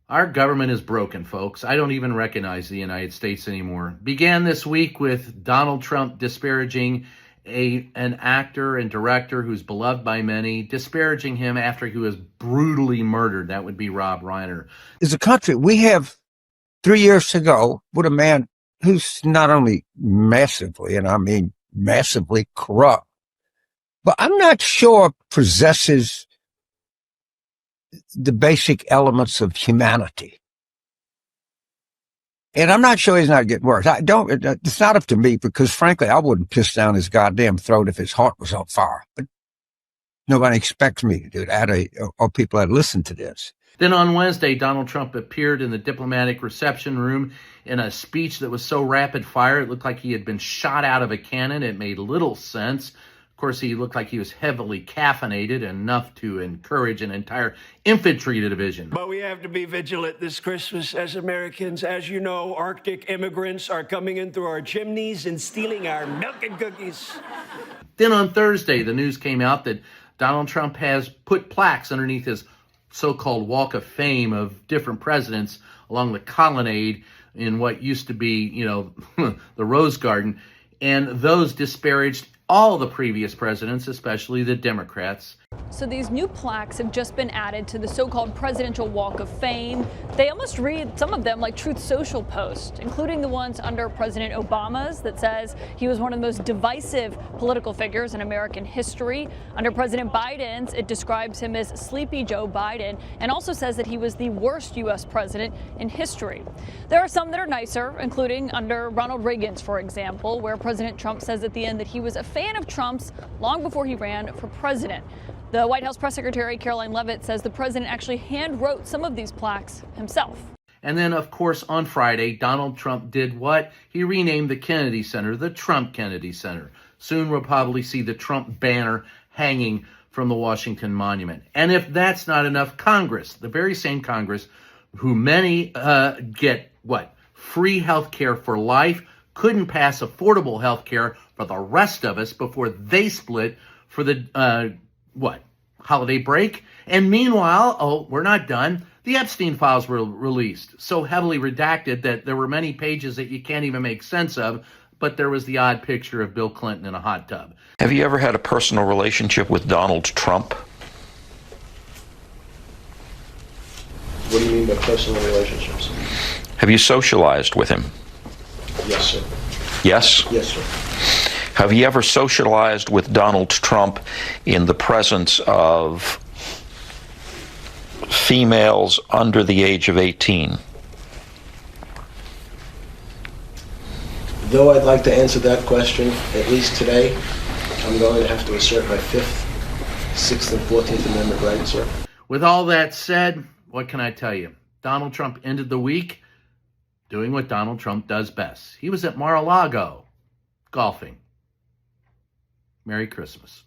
Our government is broken, folks. I don't even recognize the United States anymore. Began this week with Donald Trump disparaging an actor and director who's beloved by many, disparaging him after he was brutally murdered. That would be Rob Reiner. As a country, we have 3 years to go with a man who's not only massively, and I mean massively corrupt, but I'm not sure possesses the basic elements of humanity. And I'm not sure he's not getting worse. It's not up to me because frankly, I wouldn't piss down his goddamn throat if his heart was on fire. But nobody expects me to do that or people that listen to this. Then on Wednesday, Donald Trump appeared in the diplomatic reception room in a speech that was so rapid fire, it looked like he had been shot out of a cannon. It made little sense. Of course, he looked like he was heavily caffeinated, enough to encourage an entire infantry division. But we have to be vigilant this Christmas as Americans. As you know, Arctic immigrants are coming in through our chimneys and stealing our milk and cookies. Then on Thursday, the news came out that Donald Trump has put plaques underneath his so-called Walk of Fame of different presidents along the colonnade in what used to be, the Rose Garden. And those disparaged all the previous presidents, especially the Democrats. So these new plaques have just been added to the so-called Presidential Walk of Fame. They almost read, some of them, like Truth Social posts, including the ones under President Obama's that says he was one of the most divisive political figures in American history. Under President Biden's, it describes him as Sleepy Joe Biden and also says that he was the worst U.S. president in history. There are some that are nicer, including under Ronald Reagan's, for example, where President Trump says at the end that he was a fan of Trump's long before he ran for president. The White House press secretary, Caroline Leavitt, says the president actually hand-wrote some of these plaques himself. And then, of course, on Friday, Donald Trump did what? He renamed the Kennedy Center the Trump Kennedy Center. Soon we'll probably see the Trump banner hanging from the Washington Monument. And if that's not enough, Congress, the very same Congress, who many get, free health care for life, couldn't pass affordable health care for the rest of us before they split for the, holiday break. And meanwhile, we're not done. The Epstein files were released, so heavily redacted that there were many pages that you can't even make sense of, but there was the odd picture of Bill Clinton in a hot tub. Have you ever had a personal relationship with Donald Trump? What do you mean by personal relationships? Have you socialized with him? Yes, sir. Yes? Yes, sir. Have you ever socialized with Donald Trump in the presence of females under the age of 18? Though I'd like to answer that question, at least today, I'm going to have to assert my 5th, 6th, and 14th Amendment rights, sir. With all that said, what can I tell you? Donald Trump ended the week doing what Donald Trump does best. He was at Mar-a-Lago golfing. Merry Christmas.